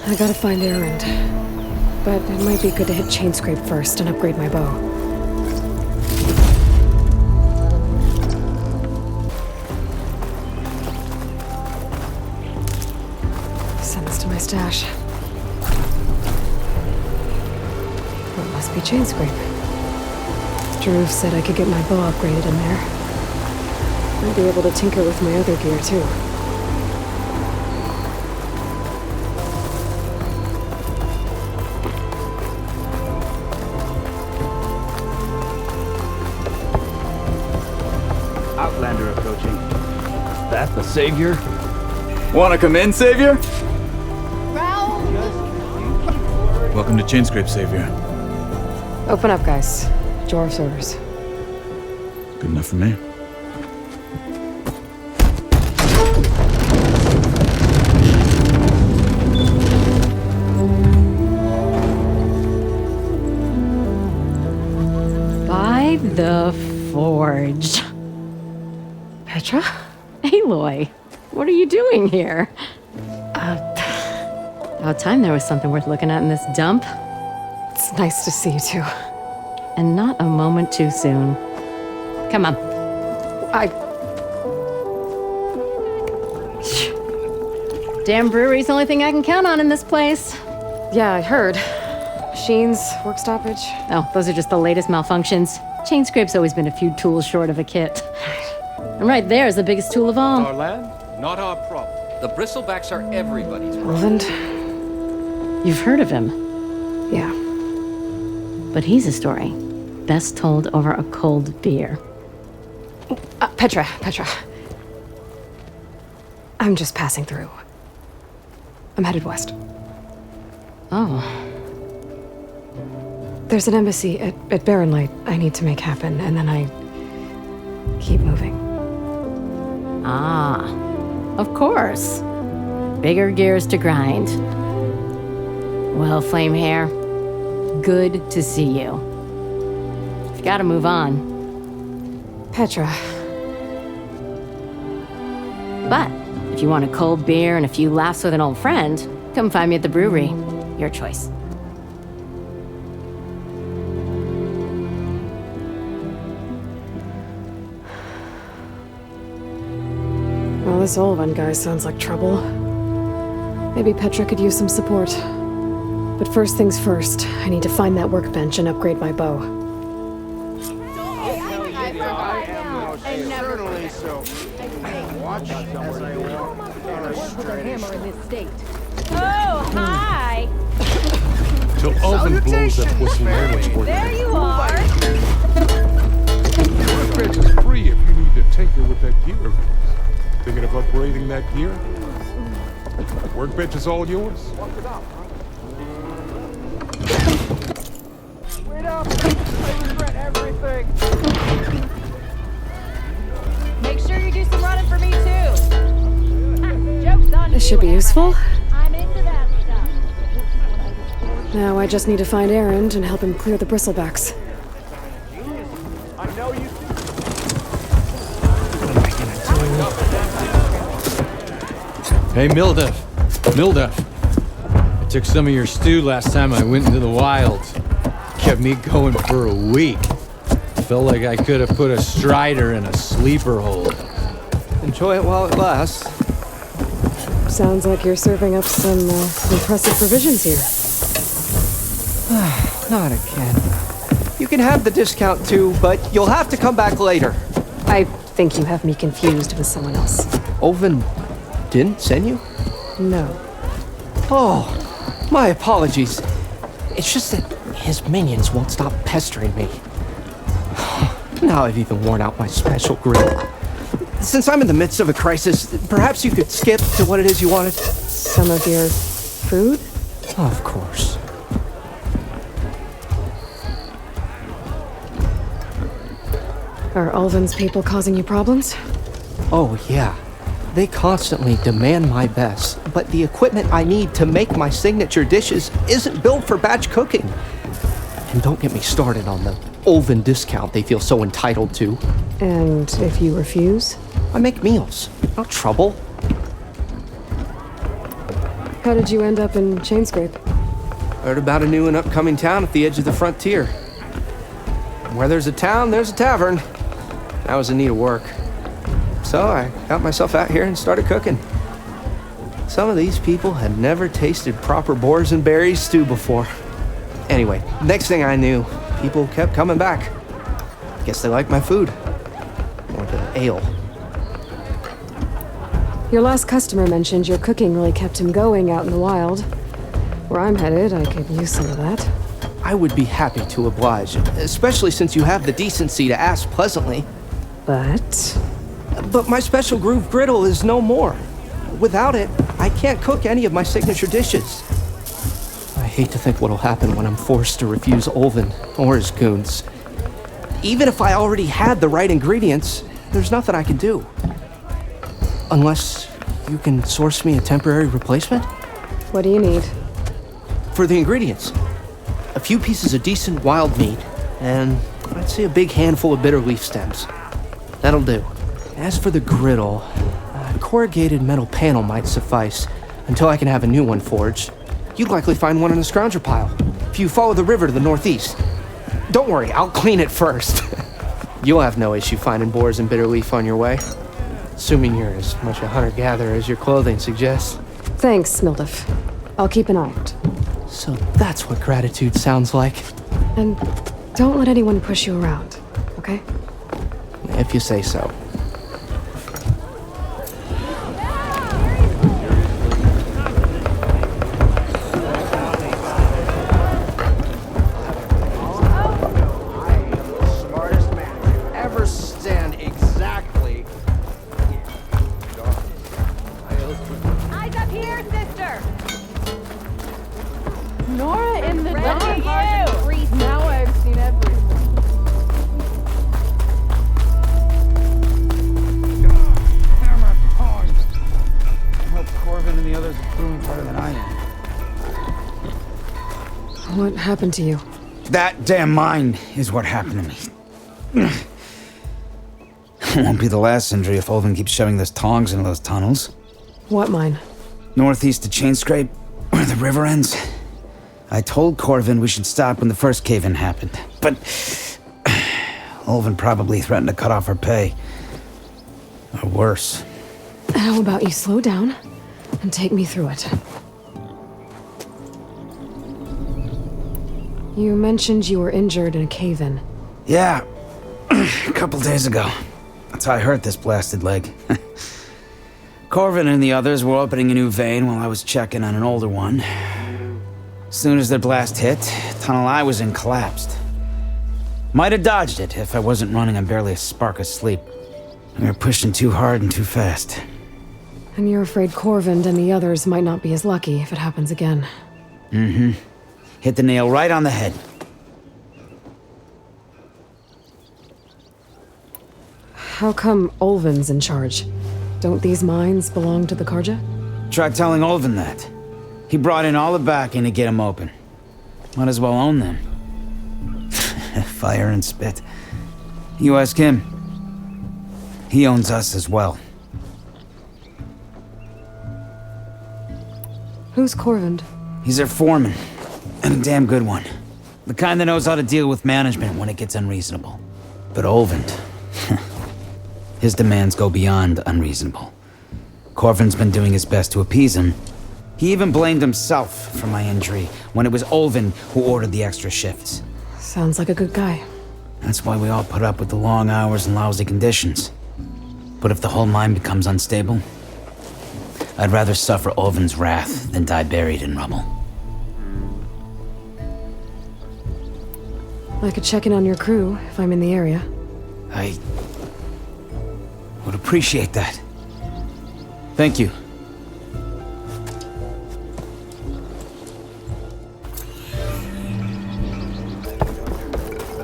I gotta find Erend. But it might be good to hit Chainscrape first and upgrade my bow. Send this to my stash. Well, it must be Chainscrape. Drew said I could get my bow upgraded in there. I'd be able to tinker with my other gear, too. Outlander approaching. That the Savior? Wanna come in, Savior? Raoul! Welcome to Chainscrape, Savior. Open up, guys. Jorv's orders. Good enough for me. By the Forge. Petra? Aloy, what are you doing here? About time there was something worth looking at in this dump. It's nice to see you, too. And not a moment too soon. Come on. Damn brewery's the only thing I can count on in this place. Yeah, I heard. Machines, work stoppage. Oh, those are just the latest malfunctions. Chainscrape's always been a few tools short of a kit. And right there is the biggest tool of all. Our land, not our problem. The bristlebacks are everybody's problem. Roland? You've heard of him, Yeah. but he's a story best told over a cold beer. Petra. I'm just passing through. I'm headed west. Oh, There's an embassy at Barrenlight I need to make happen, and then I keep moving. of course. Bigger gears to grind. Well, Flamehair, good to see you. You've got to move on. Petra. But if you want a cold beer and a few laughs with an old friend, come find me at the brewery. Your choice. Well, this Olvan guy sounds like trouble. Maybe Petra could use some support. But first things first, I need to find that workbench and upgrade my bow. Oh, hi! Till Alvin blows that whistle, no one's working. There you are! The workbench is free if you need to tinker with that gear of yours. Thinking of upgrading that gear? Workbench is all yours. Wait up! I regret everything! Make sure you do some running for me, too! Joke's on This you, should be useful. I'm into that stuff. Now I just need to find Erend and help him clear the bristlebacks. I know you. Hey, Mildef. I took some of your stew last time I went into the wilds. Kept me going for a week. Felt like I could have put a strider in a sleeper hole. Enjoy it while it lasts. Sounds like you're serving up some impressive provisions here. Not again. You can have the discount too, but you'll have to come back later. I think you have me confused with someone else. Olvin didn't send you? No. Oh, my apologies. It's just that his minions won't stop pestering me. Now I've even worn out my special grill. Since I'm in the midst of a crisis, perhaps you could skip to what it is you wanted? Some of your food? Of course. Are Ulvin's people causing you problems? Oh, yeah. They constantly demand my best, but the equipment I need to make my signature dishes isn't built for batch cooking. And don't get me started on the Olvin discount they feel so entitled to. And if you refuse? I make meals, not trouble. How did you end up in Chainscrape? Heard about a new and upcoming town at the edge of the frontier. Where there's a town, there's a tavern. I was in need of work. So I got myself out here and started cooking. Some of these people had never tasted proper boars and berries stew before. Anyway, next thing I knew, people kept coming back. Guess they liked my food. Or the ale. Your last customer mentioned your cooking really kept him going out in the wild. Where I'm headed, I could use some of that. I would be happy to oblige, especially since you have the decency to ask pleasantly. But my special groove griddle is no more. Without it, I can't cook any of my signature dishes. I hate to think what'll happen when I'm forced to refuse Olvin or his goons. Even if I already had the right ingredients, there's nothing I can do. Unless you can source me a temporary replacement? what do you need? For the ingredients, a few pieces of decent wild meat, and I'd say a big handful of bitter leaf stems. That'll do. As for the griddle, a corrugated metal panel might suffice until I can have a new one forged. You'd likely find one in the scrounger pile if you follow the river to the northeast. Don't worry, I'll clean it first. You'll have no issue finding boars and bitter leaf on your way. Assuming you're as much a hunter-gatherer as your clothing suggests. Thanks, Smildiff. I'll keep an eye out. So that's what gratitude sounds like. And don't let anyone push you around, okay? If you say so. What happened to you? That damn mine is what happened to me. It won't be the last injury if Olvin keeps shoving those tongs into those tunnels. What mine? Northeast of Chainscrape, where the river ends. I told Corvin we should stop when the first cave-in happened, but Olvin probably threatened to cut off our pay. Or worse. How about you slow down and take me through it? You mentioned you were injured in a cave-in. Yeah, a couple days ago. That's how I hurt this blasted leg. Corvin and the others were opening a new vein while I was checking on an older one. As soon as their blast hit, the tunnel I was in collapsed. Might have dodged it if I wasn't running on barely a spark of sleep. We were pushing too hard and too fast. And you're afraid Corvin and the others might not be as lucky if it happens again. Mm-hmm. Hit the nail right on the head. How come Olvin's in charge? Don't these mines belong to the Carja? Try telling Olvin that. He brought in all the backing to get them open. Might as well own them. Fire and spit. You ask him. He owns us as well. Who's Corvin? He's their foreman. And a damn good one. The kind that knows how to deal with management when it gets unreasonable. But Olvin, his demands go beyond unreasonable. Corvin's been doing his best to appease him. He even blamed himself for my injury when it was Olvin who ordered the extra shifts. Sounds like a good guy. That's why we all put up with the long hours and lousy conditions. But if the whole mine becomes unstable, I'd rather suffer Olvin's wrath than die buried in rubble. I could check in on your crew if I'm in the area. I would appreciate that. Thank you.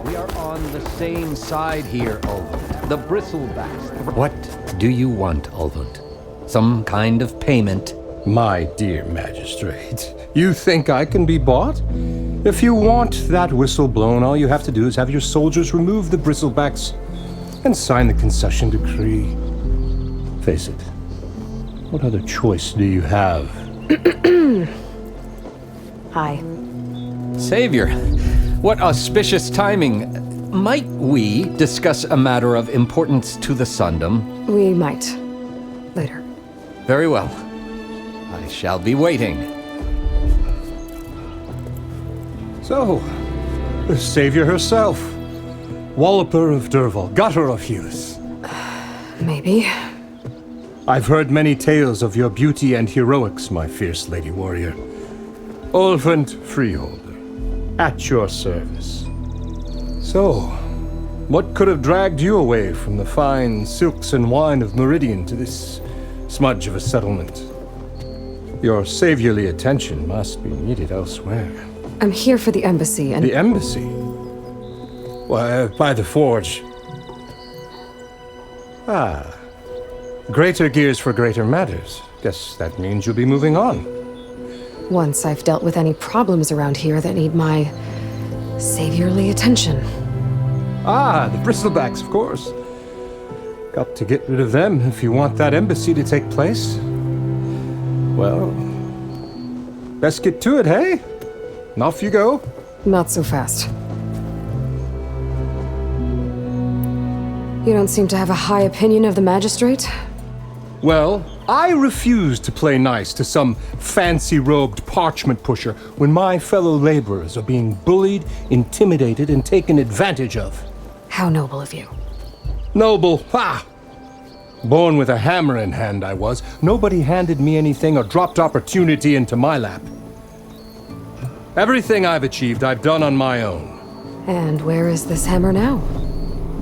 We are on the same side here, Ulvund. The bristlebacks. What do you want, Ulvund? Some kind of payment? My dear magistrate, you think I can be bought? If you want that whistle blown, all you have to do is have your soldiers remove the bristlebacks and sign the concession decree. Face it, what other choice do you have Hi. Savior, what auspicious timing. Might we discuss a matter of importance to the Sundom? We might. Later. Very well. I shall be waiting. So, the Savior herself. Walloper of Derval, gutter of Hughes. Maybe. I've heard many tales of your beauty and heroics, my fierce lady warrior. Ulvund Freeholder, at your service. So, what could have dragged you away from the fine silks and wine of Meridian to this smudge of a settlement? Your saviorly attention must be needed elsewhere. I'm here for the embassy and... The embassy? Why, by the forge. Ah. Greater gears for greater matters. Guess that means you'll be moving on. Once I've dealt with any problems around here that need my saviorly attention. Ah, the bristlebacks, of course. Got to get rid of them if you want that embassy to take place. Well, best get to it, hey? And off you go. Not so fast. You don't seem to have a high opinion of the magistrate? Well, I refuse to play nice to some fancy-robed parchment pusher when my fellow laborers are being bullied, intimidated, and taken advantage of. How noble of you. Noble, ha! Born with a hammer in hand, I was. Nobody handed me anything or dropped opportunity into my lap. Everything I've achieved, I've done on my own. And where is this hammer now?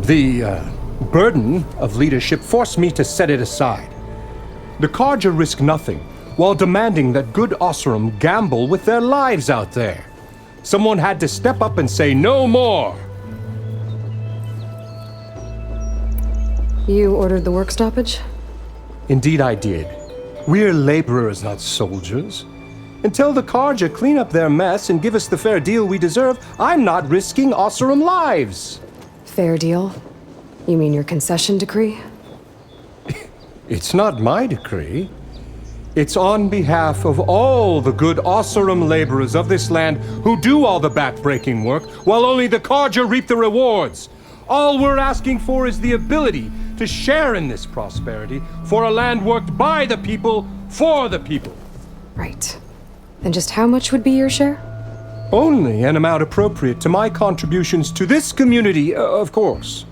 The burden of leadership forced me to set it aside. The Carja risk nothing, while demanding that good Osram gamble with their lives out there. Someone had to step up and say no more. You ordered the work stoppage? Indeed I did. We're laborers, not soldiers. Until the Carja clean up their mess and give us the fair deal we deserve, I'm not risking Osram lives. Fair deal? You mean your concession decree? It's not my decree. It's on behalf of all the good Osram laborers of this land who do all the back-breaking work, while only the Carja reap the rewards. All we're asking for is the ability to share in this prosperity for a land worked by the people, for the people. Right. Then just how much would be your share? Only an amount appropriate to my contributions to this community, of course.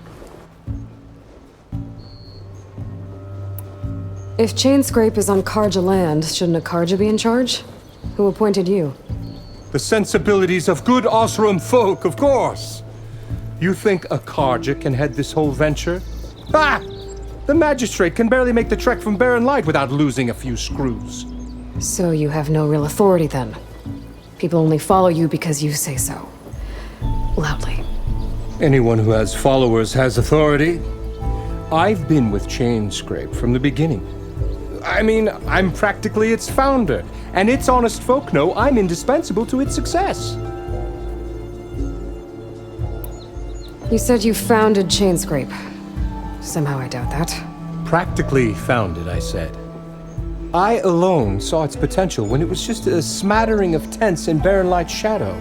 If Chainscrape is on Carja land, shouldn't a Carja be in charge? Who appointed you? The sensibilities of good Osram folk, of course. You think a Carja can head this whole venture? Ah! The magistrate can barely make the trek from Barren Light without losing a few screws. So you have no real authority then? People only follow you because you say so. Loudly. Anyone who has followers has authority. I've been with Chainscrape from the beginning. I mean, I'm practically its founder, and its honest folk know I'm indispensable to its success. You said you founded Chainscrape. Somehow I doubt that. Practically founded, I said. I alone saw its potential when it was just a smattering of tents in Barren Light's shadow.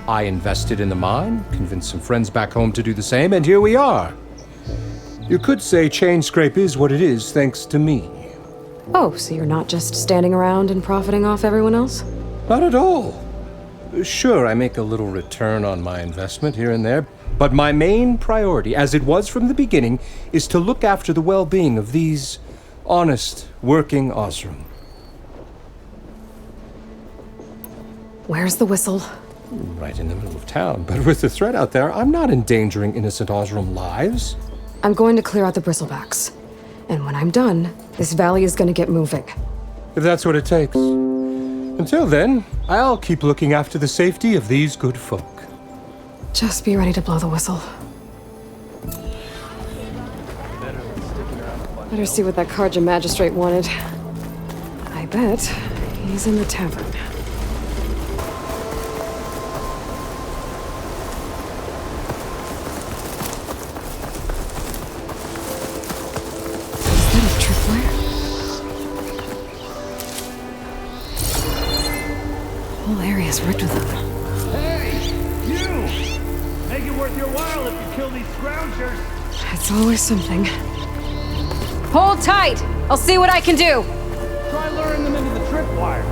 I invested in the mine, convinced some friends back home to do the same, and here we are. You could say Chainscrape is what it is thanks to me. Oh, so you're not just standing around and profiting off everyone else? Not at all. Sure, I make a little return on my investment here and there, but my main priority, as it was from the beginning, is to look after the well-being of these honest, working Osram. Where's the whistle? Right in the middle of town, but with the threat out there, I'm not endangering innocent Osram lives. I'm going to clear out the bristlebacks. And when I'm done, this valley is going to get moving. If that's what it takes. Until then, I'll keep looking after the safety of these good folk. Just be ready to blow the whistle. Better see what that Carja magistrate wanted. I bet he's in the tavern. Is that a tripwire? guys worked with them. Hey, you! Make it worth your while if you kill these scroungers. It's always something. Hold tight! I'll see what I can do! Try luring them into the tripwires.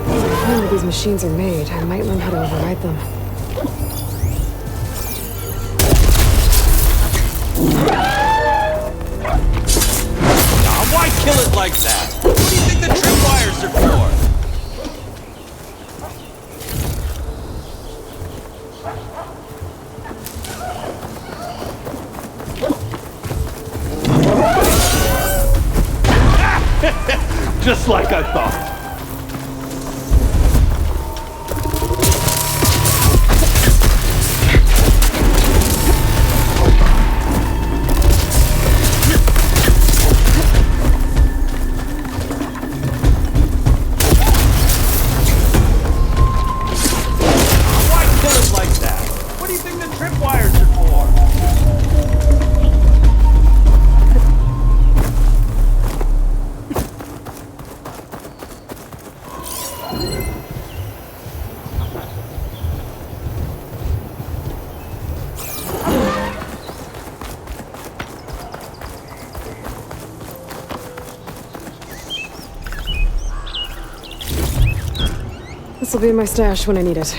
If I find where these machines are made, I might learn how to override them. Why kill it like that? What do you think the tripwires are for? Just like I thought. This'll be in my stash when I need it.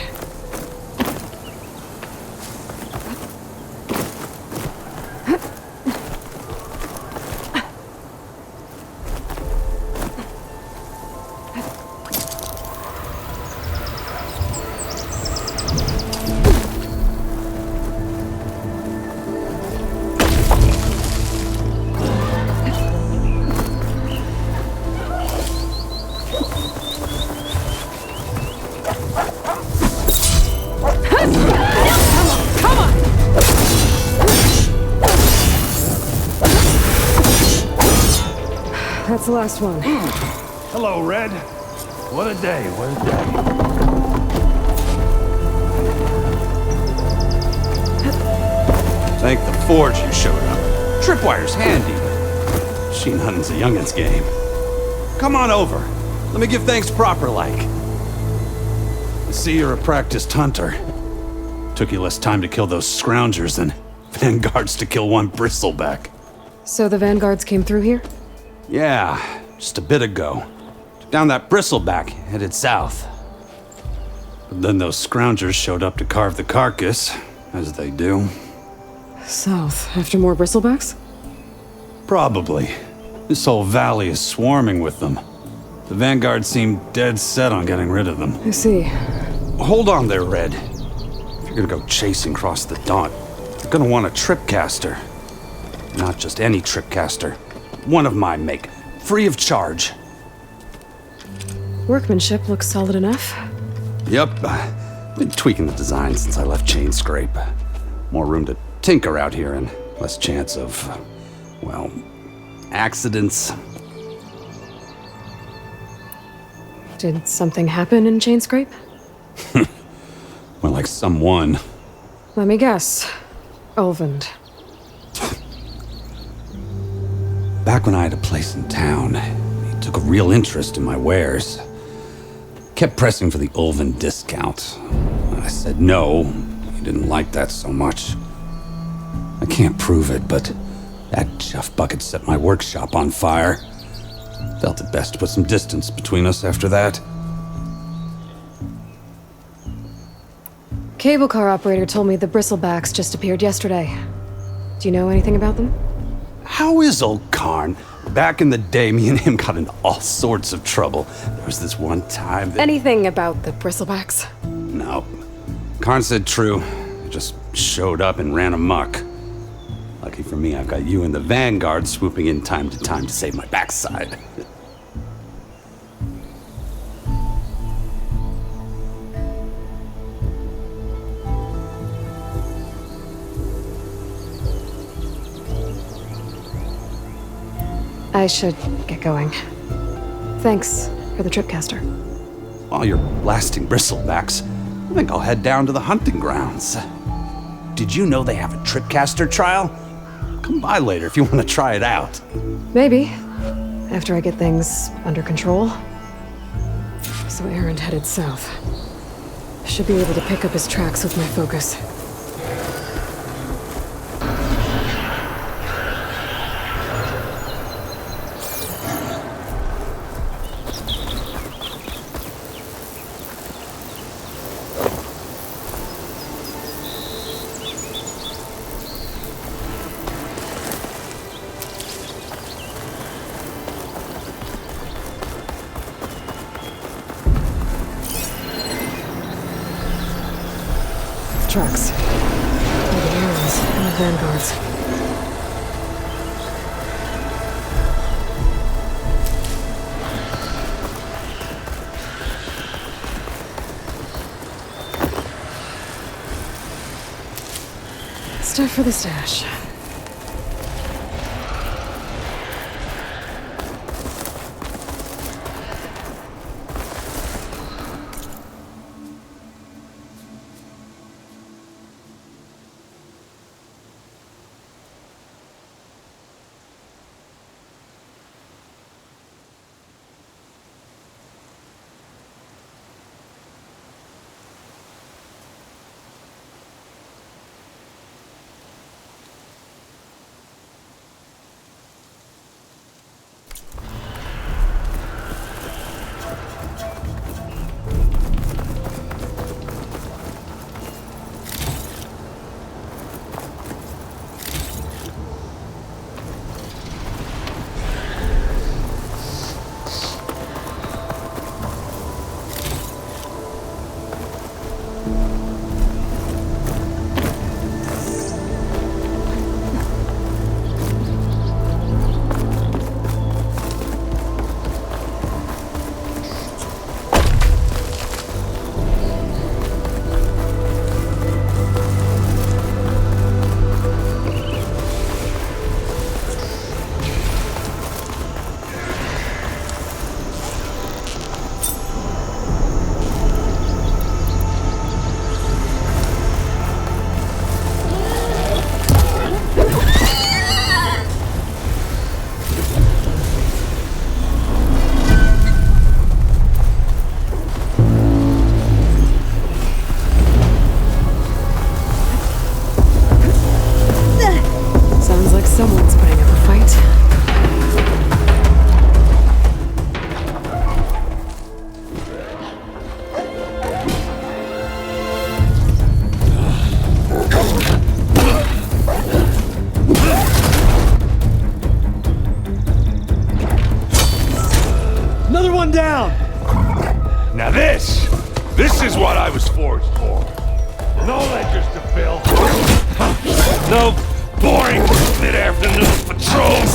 That's the last one. Hello, Red. What a day, what a day. Thank the Forge you showed up. Tripwire's handy, but machine hunting's a youngin's game. Come on over. Let me give thanks proper like. I see you're a practiced hunter. Took you less time to kill those scroungers than vanguards to kill one bristleback. So the vanguards came through here? Yeah, just a bit ago. Took down that bristleback, headed south. But then those scroungers showed up to carve the carcass, as they do. South, after more bristlebacks? Probably. This whole valley is swarming with them. The vanguard seemed dead set on getting rid of them. I see. Hold on there, Red. If you're gonna go chasing across the Daunt, you're gonna want a tripcaster. Not just any tripcaster. One of my make, free of charge. Workmanship looks solid enough. Yep, been tweaking the design since I left Chain Scrape. More room to tinker out here and less chance of, well, accidents. Did something happen in Chain Scrape? Well, like someone. Let me guess. Ulvund. Back when I had a place in town, he took a real interest in my wares. Kept pressing for the Ulvund discount. I said no. He didn't like that so much. I can't prove it, but that chuff bucket set my workshop on fire. Felt it best to put some distance between us after that. Cable car operator told me the bristlebacks just appeared yesterday. Do you know anything about them? How is old Karn? Back in the day, me and him got into all sorts of trouble. There was this one time that... Anything about the bristlebacks? No. Karn said true. They just showed up and ran amok. Lucky for me, I've got you and the Vanguard swooping in time to save my backside. I should get going. Thanks for the tripcaster. While you're blasting bristlebacks, I think I'll head down to the hunting grounds. Did you know they have a tripcaster trial? Come by later if you want to try it out. Maybe. After I get things under control. So Aaron headed south. Should be able to pick up his tracks with my focus. Tracks. By the arrows and the vanguards. Stuff for the stash. Someone's putting up a fight. Another one down! Now this is what I was forged for. No ledgers to fill. No boring mid-afternoon patrols.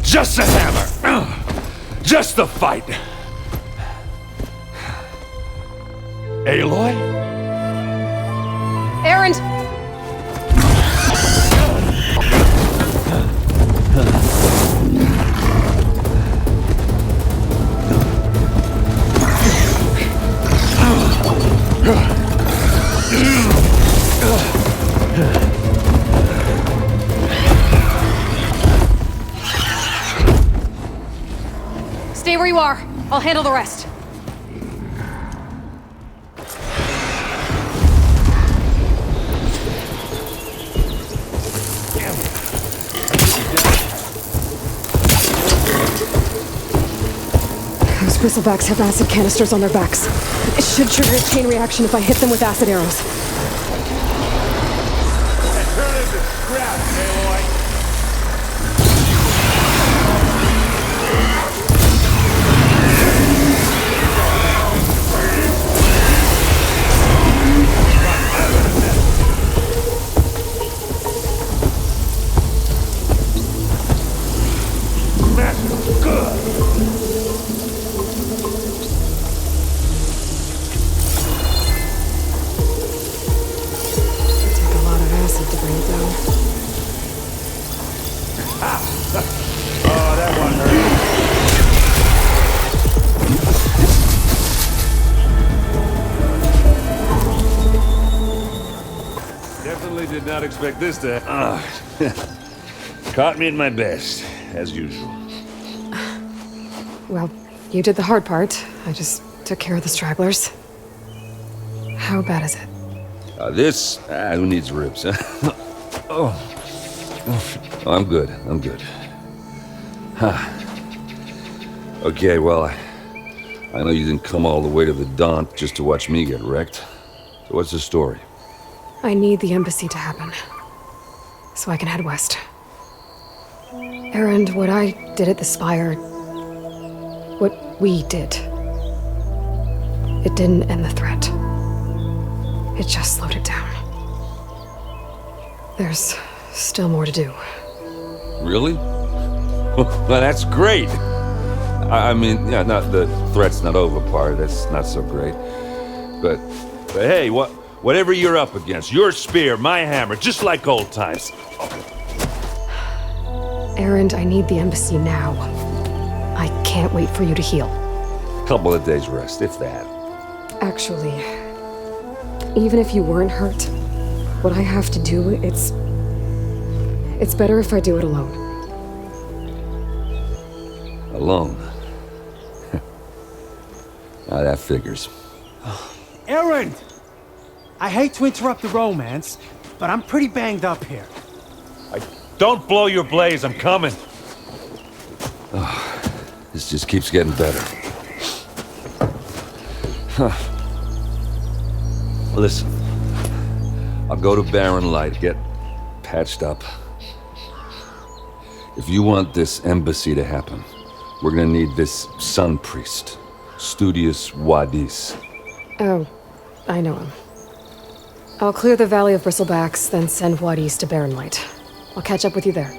Just a hammer. Just a fight. Aloy? Aaron! Stay where you are. I'll handle the rest. Those bristlebacks have acid canisters on their backs. It should trigger a chain reaction if I hit them with acid arrows. Turn into scrap, Aloy. certainly did not expect this to... Caught me at my best, as usual. Well, you did the hard part. I just took care of the stragglers. How bad is it? This... who needs ribs, huh? Oh, I'm good. I'm good. Huh. Okay, well, I know you didn't come all the way to the Daunt just to watch me get wrecked. So what's the story? I need the embassy to happen, so I can head west. Erend, what I did at the Spire... what we did... it didn't end the threat. It just slowed it down. There's still more to do. Really? Well, that's great! I mean, yeah, not the threat's not over part, that's not so great. But hey, whatever you're up against, your spear, my hammer, just like old times. Erend, I need the embassy now. I can't wait for you to heal. Couple of days rest, if that. Actually, even if you weren't hurt, what I have to do, it's better if I do it alone. Alone? Now that figures. Erend! I hate to interrupt the romance, but I'm pretty banged up here. Don't blow your blaze, I'm coming. This just keeps getting better. Listen, I'll go to Barren Light, get patched up. If you want this embassy to happen, we're gonna need this sun priest, Studius Wadis. Oh, I know him. I'll clear the Valley of Bristlebacks, then send Wadis to Barren Light. I'll catch up with you there.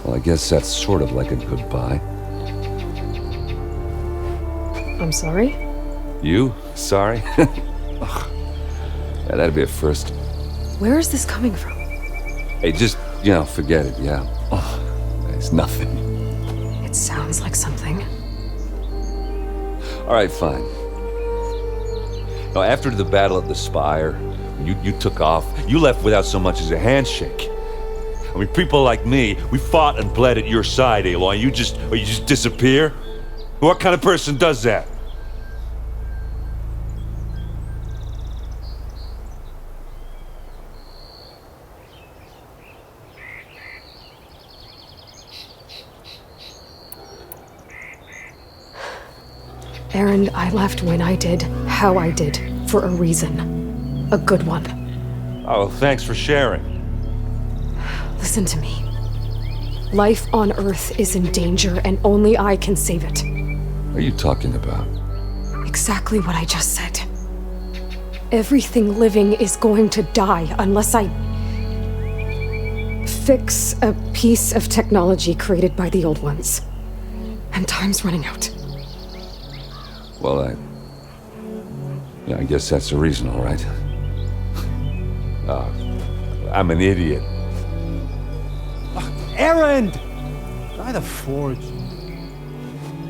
Well, I guess that's sort of like a goodbye. I'm sorry? You? Sorry? Yeah, that'd be a first. Where is this coming from? Hey, just, forget it, yeah. Oh, it's nothing. It sounds like something. All right, fine. Now, after the Battle of the Spire, you took off, you left without so much as a handshake. I mean, people like me, we fought and bled at your side, Aloy. You just disappear? What kind of person does that? Erend, I left when I did, how I did, for a reason. A good one. Oh, thanks for sharing. Listen to me. Life on Earth is in danger, and only I can save it. What are you talking about? Exactly what I just said. Everything living is going to die unless I fix a piece of technology created by the old ones. And time's running out. Well, I guess that's the reason, all right. I'm an idiot. Erend! By the Forge.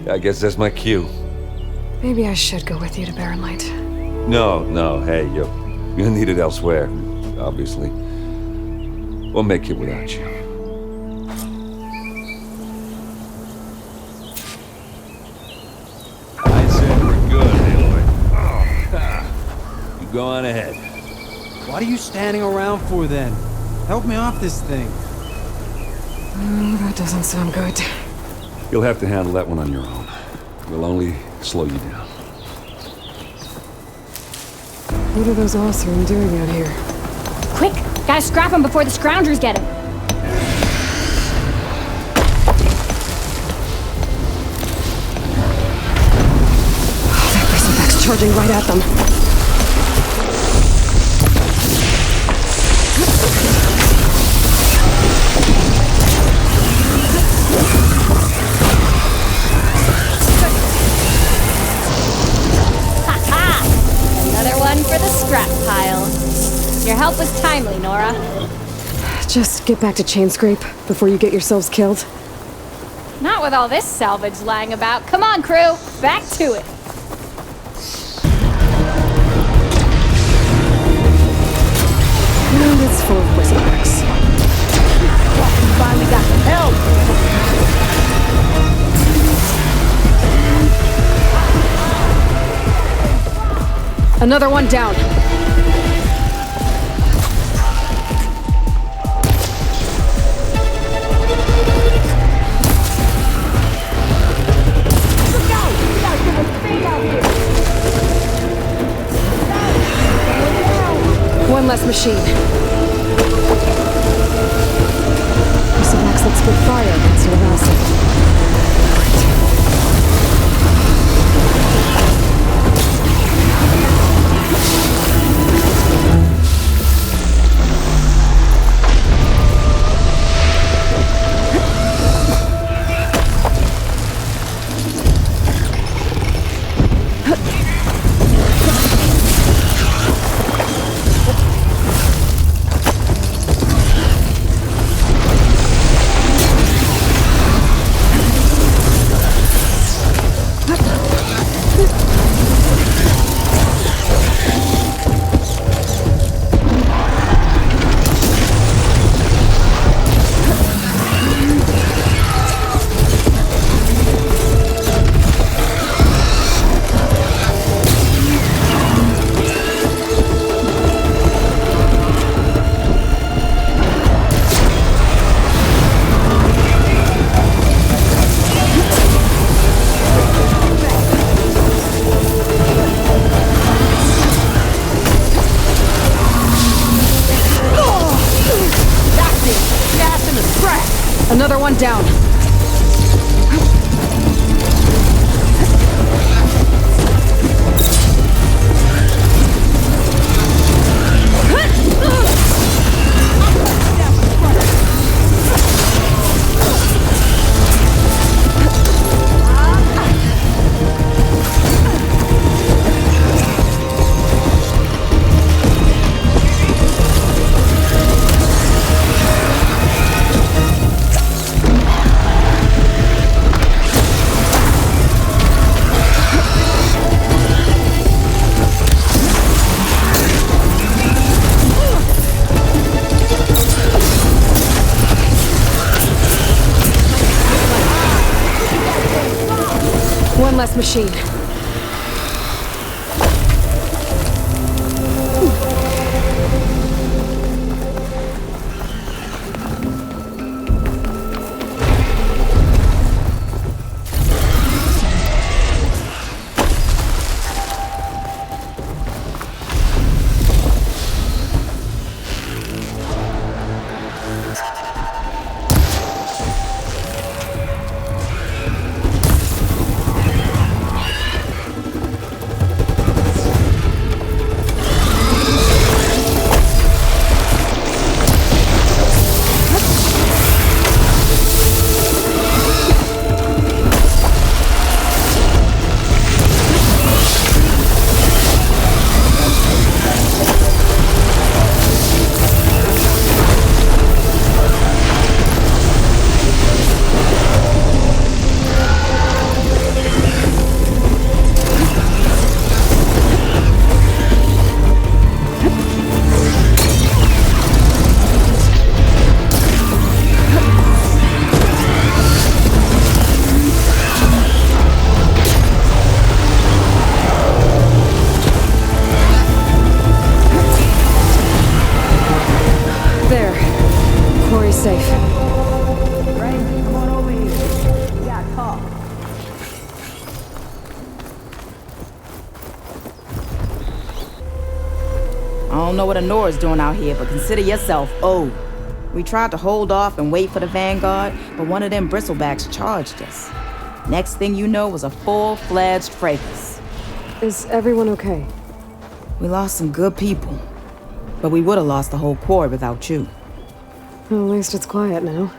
I guess that's my cue. Maybe I should go with you to Barren Light. No, hey, you're needed elsewhere, obviously. We'll make it without you. I said we're good, Aloy. You go on ahead. What are you standing around for then? Help me off this thing. That doesn't sound good. You'll have to handle that one on your own. We'll only slow you down. What are those Osram doing out here? Quick! Gotta scrap him before the scroungers get him. That bristleback's charging right at them. Another one for the scrap pile. Your help was timely, Nora. Just get back to Chainscrape before you get yourselves killed. Not with all this salvage lying about. Come on, crew. Back to it. Well, let's Another one down. One less machine. Bristleback's looks good fire against your acid. Another one down. One less machine. Safe. Brink, come on over here. We gotta talk. I don't know what Honora's doing out here, but consider yourself owed. We tried to hold off and wait for the Vanguard, but one of them bristlebacks charged us. Next thing you know was a full-fledged fracas. Is everyone okay? We lost some good people, but we would have lost the whole quarry without you. Well, at least it's quiet now.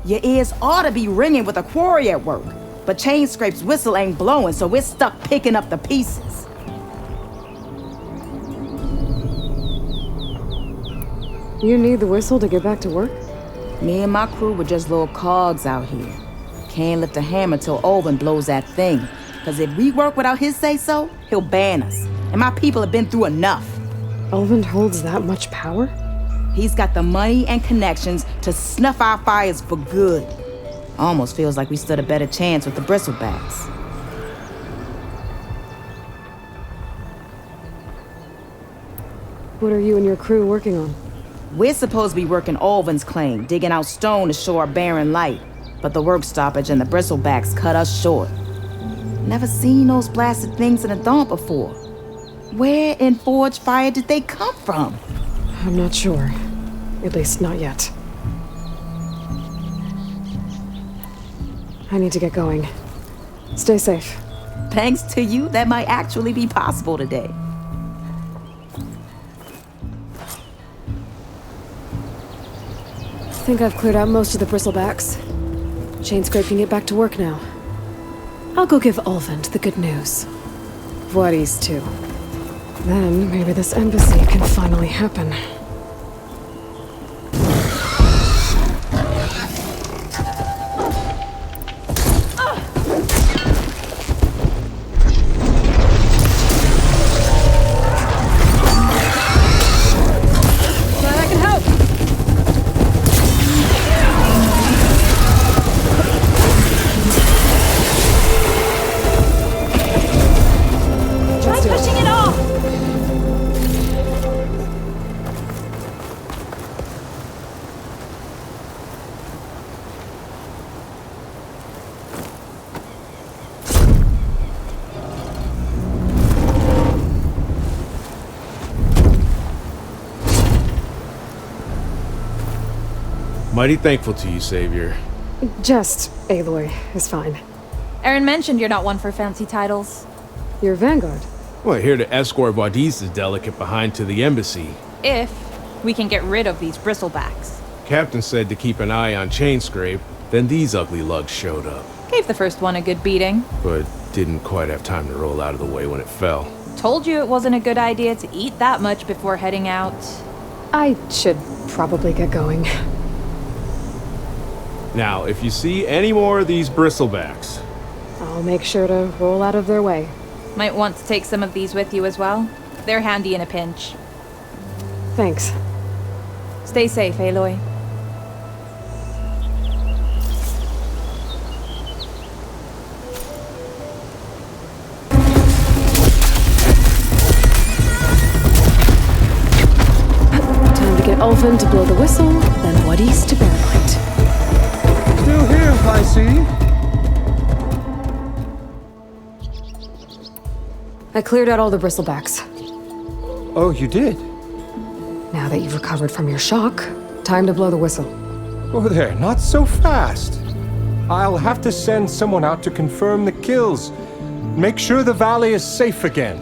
Your ears ought to be ringing with a quarry at work, but Chain Scrape's whistle ain't blowing, so we're stuck picking up the pieces. You need the whistle to get back to work? Me and my crew were just little cogs out here. Can't lift a hammer till Olvin blows that thing, because if we work without his say-so, he'll ban us, and my people have been through enough. Olvin holds that much power? He's got the money and connections to snuff our fires for good. Almost feels like we stood a better chance with the bristlebacks. What are you and your crew working on? We're supposed to be working Alvin's claim, digging out stone to show our barren light. But the work stoppage and the bristlebacks cut us short. Never seen those blasted things in a dawn before. Where in Forge Fire did they come from? I'm not sure. At least not yet. I need to get going. Stay safe. Thanks to you, that might actually be possible today. I think I've cleared out most of the bristlebacks. Chain Scrape can get back to work now. I'll go give Ulvund the good news. Voorhees too. Then maybe this embassy can finally happen. Mighty thankful to you, Savior. Just Aloy is fine. Aaron mentioned you're not one for fancy titles. You're Vanguard. Well, here to escort Wadis' delegate behind to the embassy. If we can get rid of these bristlebacks. Captain said to keep an eye on Chain Scrape, then these ugly lugs showed up. Gave the first one a good beating. But didn't quite have time to roll out of the way when it fell. Told you it wasn't a good idea to eat that much before heading out. I should probably get going. Now, if you see any more of these bristlebacks... I'll make sure to roll out of their way. Might want to take some of these with you as well. They're handy in a pinch. Thanks. Stay safe, Aloy. Time to get Ulvund to blow the whistle, then Wadis to bear light. Still here, I see. I cleared out all the bristlebacks. Oh, you did? Now that you've recovered from your shock, time to blow the whistle. Oh there, not so fast. I'll have to send someone out to confirm the kills. Make sure the valley is safe again.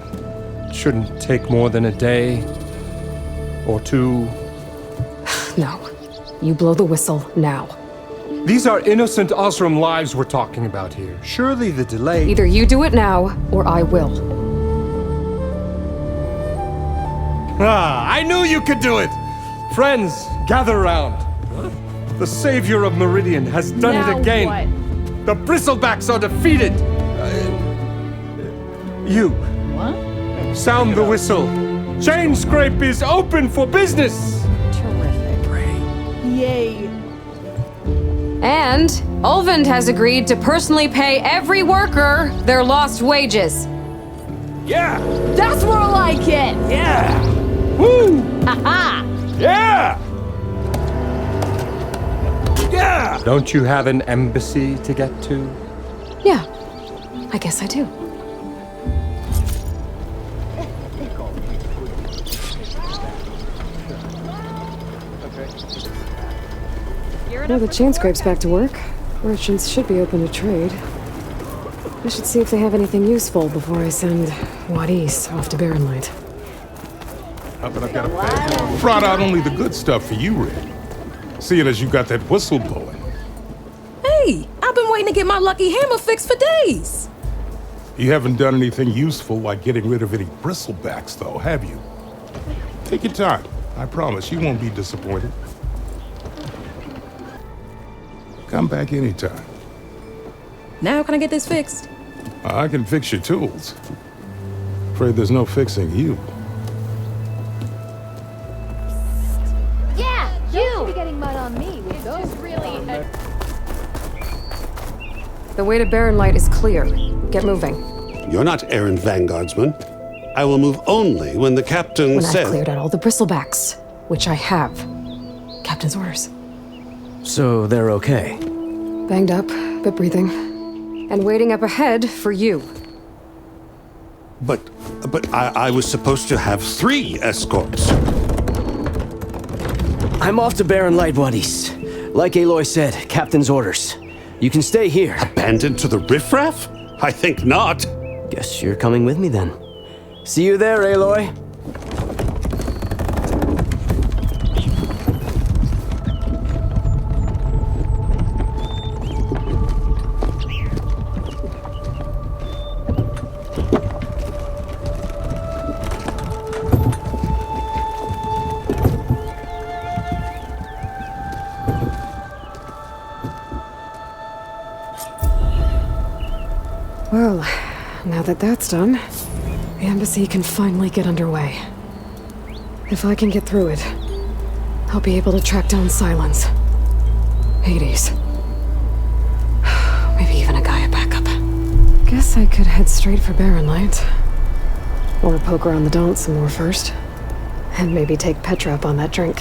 Shouldn't take more than a day or two. No. You blow the whistle now. These are innocent Osram lives we're talking about here. Surely the delay... Either you do it now, or I will. Ah, I knew you could do it! Friends, gather round. The savior of Meridian has done it again. What? The bristlebacks are defeated. You. What? Sound the whistle. Chain Scrape is open for business. Terrific. Yay. And Ulvund has agreed to personally pay every worker their lost wages. Yeah! That's more like it! Yeah! Woo! Aha! Yeah! Yeah! Don't you have an embassy to get to? Yeah, I guess I do. Now the Chain Scrape's back to work. Merchants should be open to trade. I should see if they have anything useful before I send Wadis off to Barren Light. But I've got a bag. Brought out only the good stuff for you, Rick. Seeing as you got that whistle blowing. Hey, I've been waiting to get my lucky hammer fixed for days. You haven't done anything useful like getting rid of any bristlebacks, though, have you? Take your time. I promise you won't be disappointed. Come back anytime. Now can I get this fixed? I can fix your tools. Afraid there's no fixing you. Yeah, you! Be getting mud on me with those really. The way to Barren Light is clear. Get moving. You're not errant vanguardsman. I will move only when the captain When says... I've cleared out all the bristlebacks, which I have. Captain's orders. So they're okay? Banged up, but breathing. And waiting up ahead for you. But I was supposed to have 3 escorts. I'm off to Baron Light, buddies. Like Aloy said, Captain's orders. You can stay here. Abandoned to the riffraff? I think not. Guess you're coming with me then. See you there, Aloy. Well, now that that's done, the embassy can finally get underway. If I can get through it, I'll be able to track down Sylens, Hades, maybe even a Gaia backup. Guess I could head straight for Baron Light. Or poke around the Daunt some more first. And maybe take Petra up on that drink.